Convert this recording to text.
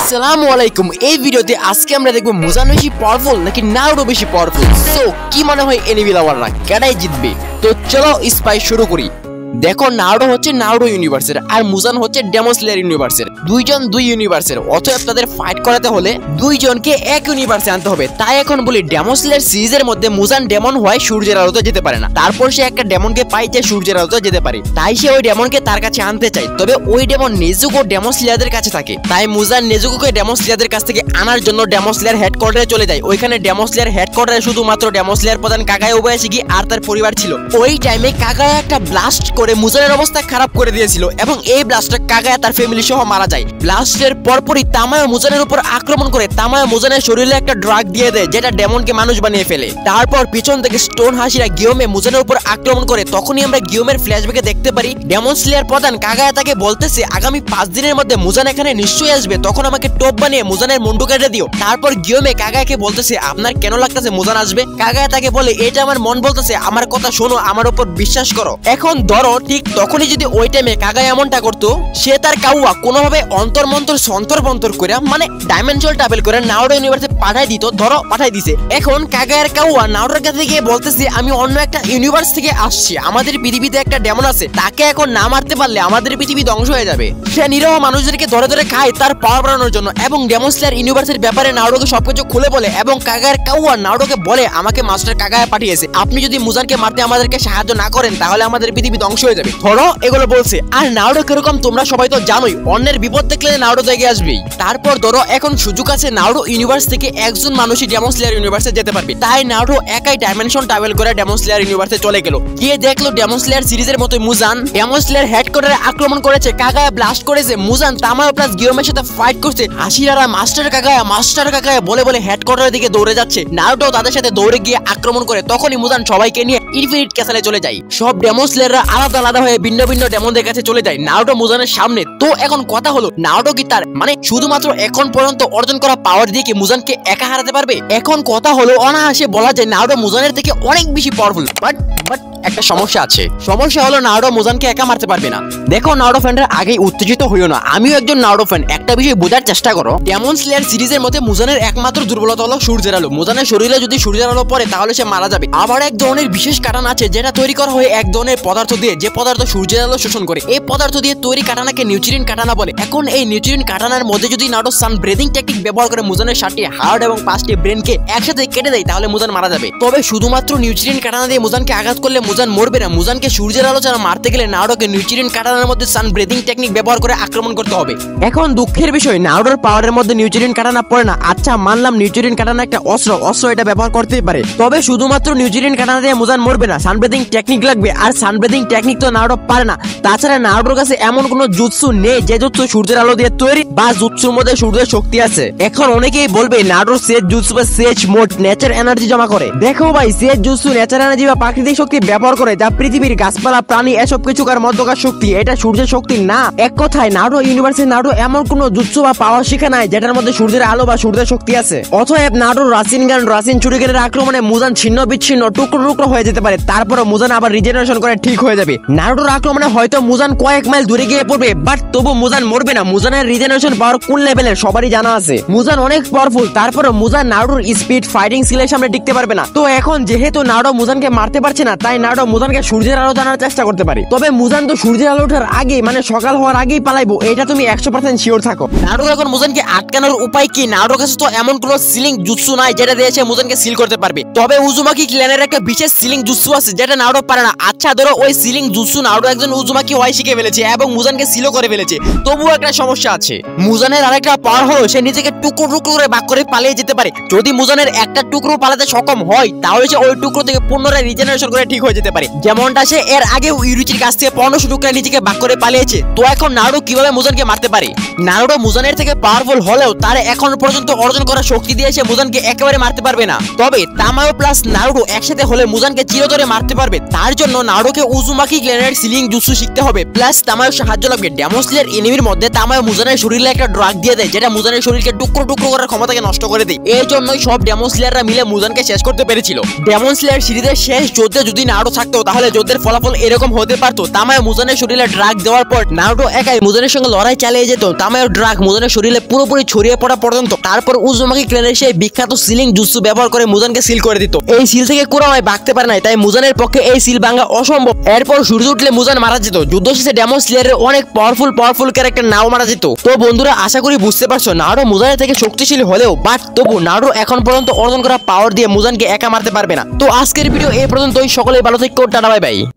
আসসালামু আলাইকুম। এই ভিডিওতে আজকে আমরা দেখব মুজান বেশি পাওয়ারফুল নাকি নারুটো বেশি পাওয়ারফুল। সো কি মনে হয় এনিমি লাভাররা কেডাই জিতবে? তো চলো স্পাই শুরু করি। দেখো, নারুটো হচ্ছে নারুটো ইউনিভার্সের আর মুজান হচ্ছে ডেমন স্লেয়ার ইউনিভার্সের। দুইজন দুই ইউনিভার্সের, অতএব তাদের ফাইট করাতে হলে দুইজনকে এক ইউনিভার্সে আনতে হবে। তাই এখন বলি, ডেমন স্লেয়ার সিরিজের মধ্যে মুজান ডেমন হয় সূর্যের আলোতে যেতে পারে না। তারপর সে একটা ডেমনকে পাই যে সূর্যের আলোতে যেতে পারে, তাই সে ওই ডেমনকে তার কাছে আনতে চায়। তবে ওই ডেমন নেজুকো ডেমন স্লেয়ারদের কাছে থাকে, তাই মুজান নেজুকোকে ডেমন স্লেয়ারদের কাছ থেকে আনার জন্য ডেমন স্লেয়ার হেডকোয়ার্টারে চলে যায়। ওইখানে ডেমন স্লেয়ার হেডকোয়ার্টারে শুধুমাত্র ডেমন স্লেয়ার প্রধান কাগায়া ওবায়াশিকি আর তার পরিবার ছিল। ওই টাইমে কাগায়া একটা ব্লাস্ট করে মুজানের অবস্থা খারাপ করে দিয়েছিল এবং এই ব্লাস্টে কাগায়া তার ফ্যামিলি সহ মারা যায়। ব্লাস্টের পরপরই তামায়া মুজানের উপর আক্রমণ করে তামায়া মুজানের শরীরে একটা ড্রাগ দিয়ে দেয় যেটা ডেমনকে মানুষ বানিয়ে ফেলে। তারপর পিছন থেকে স্টোন হাসিরা গিওমে মুজানের উপর আক্রমণ করে। তখনই আমরা গিওমের ফ্ল্যাশব্যাকে দেখতে পারি ডেমন স্লেয়ার প্রধান কাগায়া তাকে বলতেছে আগামী 5 দিনের মধ্যে মুজান এখানে নিশ্চয়ই আসবে, তখন আমাকে টপ বানিয়ে মুজানের মুন্ডু কেটে দিও। তারপর গিওমে কাগায়াকে বলতেছে আপনার কেন লাগতেছে মুজান আসবে? কাগায়া তাকে বলে এটা আমার মন বলতেছে, আমার কথা শোনো, আমার উপর বিশ্বাস করো। এখন ধরো ঠিক তখনই যদি ওই টাইমে কাগায়া এমনটা করতো, সে তার কাউয়া কোনোভাবে অন্তর মন্তর সন্তর বন্তর করে মানে ডাইমেনশনাল ট্রাভেল করে নারুটো ইউনিভার্সে পাঠাই দিত। ধরো পাঠাই দিছে। এখন কাগায়ার কাউয়া নারুটোর কাছে গিয়ে বলতেছে আমি অন্য একটা ইউনিভার্স থেকে আসছি, আমাদের পৃথিবীতে একটা ডেমন আছে, তাকে এখন না মারতে পারলে আমাদের পৃথিবী ধ্বংস হয়ে যাবে। সে নিরহ মানুষদেরকে ধরে ধরে খায় তার পাওয়ার বাড়ানোর জন্য এবং ডেমন স্লেয়ার ইউনিভার্সের ব্যাপারে নারুটোকে সবকিছু খুলে বলে এবং কাগায়ার কাউয়া নারুটোকে বলে আমাকে মাস্টার কাগায়া পাঠিয়েছে, আপনি যদি মুজানকে মারতে আমাদেরকে সাহায্য না করেন তাহলে আমাদের পৃথিবী ধ্বংস হয়ে যাবে। ধরো এগুলো বলছে। আর নারুটো কিরকম তোমরা সবাই তো জানোই, অন্যের বিপদ দেখলে নারুটো এগিয়ে আসবেই। তারপর ধরো এখন সুযোগ আছে নারুটো ইউনিভার্স থেকে একজন মানুষই ডেমন স্লেয়ার ইউনিভার্সে যেতে পারবে। তাই নারুটো একাই ডাইমেনশন ট্রাভেল করে ডেমন স্লেয়ার ইউনিভার্সে চলে গেল। গিয়ে দেখলো ডেমন স্লেয়ার সিরিজের মতো মুজান ডেমন স্লেয়ার হেডকোয়ার্টারে আক্রমণ করেছে, কাগায়া ব্লাস্ট করেছে, মুজান তামায়া প্লাস গিওমের সাথে ফাইট করছে। আশিরারা মাস্টার কাগায়া বলে বলে হেডকোয়ার্টারের দিকে দৌড়ে যাচ্ছে। নারুটো তাদের সাথে দৌড়ে গিয়ে আক্রমণ করে। তখনই মুজান সবাইকে নিয়ে ইনফিনিট ক্যাসেলে চলে যায়। সব ডেমন স্লেয়াররা আলাদা আলাদা হয়ে ভিন্ন ভিন্ন ডেমনদের কাছে চলে যায় নারুটো মুজানের সামনে। তো এখন কথা হলো, নারুটো কি তার মানে শুধুমাত্র এখন পর্যন্ত অর্জন করা পাওয়ার দিয়ে কি মুজানকে একা হারাতে পারবে? এখন কথা হলো, অনায়াসে বলা যায় নারুটো মুজানের থেকে অনেক বেশি পাওয়ারফুল। বাট একটা সমস্যা আছে। সমস্যা হলো নারুটো মুজানকে একা মারতে পারবে না। দেখো নারুটো ফ্যানরা আগেই উত্তেজিত হইও না, আমিও একজন নারুটো ফ্যান। একটা বিষয় বোঝার চেষ্টা করো, ডেমন স্লেয়ার সিরিজের মধ্যে মুজানের একমাত্র দুর্বলতা হলো সূর্যের আলো। মুজানের শরীরে যদি সূর্যের আলো পড়ে তাহলে সে মারা যাবে। আবার এক ধরনের বিশেষ কাটানা আছে যেটা তৈরি করা হয় এক ধরনের পদার্থ দিয়ে, যে পদার্থ সূর্যের আলো শোষণ করে। এই পদার্থ দিয়ে তৈরি কাটানাকে নিউট্রিয়েন্ট কাটানা বলে। এখন এই নিউট্রিয়েন্ট কাটানার মধ্যে যদি নারুটো সান ব্রিদিং টেকনিক ব্যবহার করে মুজানের 7টি হার্ট এবং 5টি ব্রেনকে একসাথে কেটে দেয় তাহলে মুজান মারা যাবে। তবে শুধুমাত্র নিউট্রিয়েন্ট কাটানা দিয়ে মুজানকে আঘাত করলে মুজান মরবে না। মুজানকে সূর্যের আলো ছাড়া মারতে গেলে নারুটোকে নিউট্রিয়েন্ট কাটানার মধ্যে সান ব্রিদিং টেকনিক ব্যবহার করে আক্রমণ করতে হবে। এখন দুঃখের বিষয় নারুটোর পাওয়ারের মধ্যে নিউট্রিয়েন্ট কাটানা পড়ে না। আচ্ছা মানলাম নিউট্রিয়েন্ট কাটানা একটা অস্ত্র এটা ব্যবহার করতেই পারে, তবে শুধুমাত্র নিউট্রিয়েন্ট কাটানা দিয়ে মুজান মরবে না, সান ব্রিদিং টেকনিক লাগবে। আর সান ব্রিদিং টেকনিক তো নারুটো পারে না। তাছাড়া নারুটোর কাছে এমন কোনো জুৎসু নেই যে জুৎসু সূর্যের আলো দিয়ে তৈরি বা জুৎসুর মধ্যে সূর্যের শক্তি আছে। এখন অনেকেই বলবে নারুটোর সেজ জুৎসু বা সেজ মোড নেচার এনার্জি জমা করে। দেখো ভাই, সেজ জুৎসু নেচার এনার্জি বা প্রাকৃতিক শক্তি ব্যবহার করে যা পৃথিবীর গাছপালা প্রাণী এসব কিছুকার মধ্যকার শক্তি, এটা সূর্যের শক্তি না। এক কথায় নারুটো ইউনিভার্সে নারুটো এমন কোন জুৎসু বা পাওয়ার শিখা নাই যেটার মধ্যে সূর্যের আলো বা সূর্যের শক্তি আছে। অতএব নারুটোর রাসিন চুরিগেনের আক্রমণে মুজান ছিন্ন বিচ্ছিন্ন টুকরো টুকরো হয়ে যেতে পারে, তারপরে মুজান আবার রিজেনারেশন করে ঠিক হয়ে যাবে। নারুটোর আক্রমণে হয়তো মুজান কয়েক মাইল দূরে গিয়ে পড়বে, বাট তবু মুজান মরবে না। মুজানের রিজেনারেশন পাওয়ার কোন লেভেলের সবারই জানা আছে। মুজান অনেক পাওয়ারফুল, তারপরে মুজান নারুটোর স্পিড ফাইটিং স্কিলের সামনে টিকতে পারবে না। তো এখন যেহেতু নারুটো মুজানকে মারতে পারছে না, তাই নারুটো মুজানকে সূর্যের আলো জানার চেষ্টা করতে পারে। তবে মুজান তো সূর্যের আলো ওঠার আগে মানে সকাল হওয়ার আগেই পালাইবো, এটা তুমি 100% শিওর থাকো। নারুটো এখন মুজানকে আটকানোর উপায় কি? নারুটোর কাছে তো এমন কোন সিলিং জুৎসু নাই যেটা দিয়ে সে মুজানকে সিল করতে পারবে। তবে উজুমাকি ক্ল্যানের একটা বিশেষ সিলিং জুৎসু আছে যেটা নারুটো পারে না। আচ্ছা ধরো ওই সিলিং জুৎসু নারুটো একজন উজুমাকি ওয়াই শিখে ফেলেছে এবং মুজানকে সিলও করে ফেলেছে, তবুও একটা সমস্যা আছে। মুজানের আরেকটা পাওয়ার হলো সে নিজেকে টুকরো টুকরো করে ভাগ করে পালিয়ে যেতে পারে। যদি মুজানের একটা টুকরো পালাতে সক্ষম হয় তাহলে সে ওই টুকরো থেকে পুনরায় রিজেনারেশন করে ঠিক হয়ে যেতে পারে, যেমনটা সে এর আগে ইউরিচির কাছ থেকে 1500 টুকরা নিজেকে ভাগ করে পালিয়েছে। তো এখন নারুটো কিভাবে মুজানকে মারতে পারে? নারুটো মুজানের থেকে পাওয়ারফুল হলেও তার এখন পর্যন্ত অর্জন করা শক্তি দিয়ে সে মুজানকে একেবারে মারতে পারবে না। তবে তামায়ো প্লাস নারুটো একসাথে হলে মুজানকে চিরতরে মারতে পারবে। তার জন্য নারুটোকে উজুমাকি ক্ল্যানের সিলিং জুৎসু শিখতে হবে, প্লাস তামায়ো সাহায্য লাগবে। ডেমন স্লেয়ার এনিমির মধ্যে তামায়ো মুজানের শরীরে একটা ড্রাগ দিয়ে দেয় যেটা মুজানের শরীরকে টুকরো টুকরো করার ক্ষমতাকে নষ্ট করে দেয়। এই জন্যই সব ডেমন স্লেয়াররা মিলে মুজানকে শেষ করতে পেরেছিল। ডেমন স্লেয়ার সিরিজের শেষ যুদ্ধে যদি নারুটো নারুটো থাকতো তাহলে যুদ্ধের ফলাফল এরকম হতে পারতো। তামায় মুজানের শরীরে ড্রাগ দেওয়ার পর নারুটো একাই মুজানের সঙ্গে লড়াই চালিয়ে যেত। তামায় ড্রাগ মুজানের শরীরে পুরোপুরি ছড়িয়ে পড়া পর্যন্ত। তারপর উজুমাকি ক্লেনের সেই বিখ্যাত সিলিং জুৎসু ব্যবহার করে মুজানকে সিল করে দিত। এই সিল থেকে কুরামাই ভাগতে পারে নাই, তাই মুজানের পক্ষে এই সিল ভাঙা অসম্ভব। এরপর সূর্য উঠলে মুজান মারা যেত। যুদ্ধ শেষে ডেমন স্লেয়ারের অনেক পাওয়ারফুল ক্যারেক্টার নাও মারা যেত। তো বন্ধুরা আশা করি বুঝতে পারছো নারুটো মুজানের থেকে শক্তিশালী হলেও বাট তবু নারুটো এখন পর্যন্ত অর্জন করা পাওয়ার দিয়ে মুজানকে একা মারতে পারবে না। তো আজকের ভিডিও এই পর্যন্তই। সকলেই ভালো থেকো, টাটা বাই বাই।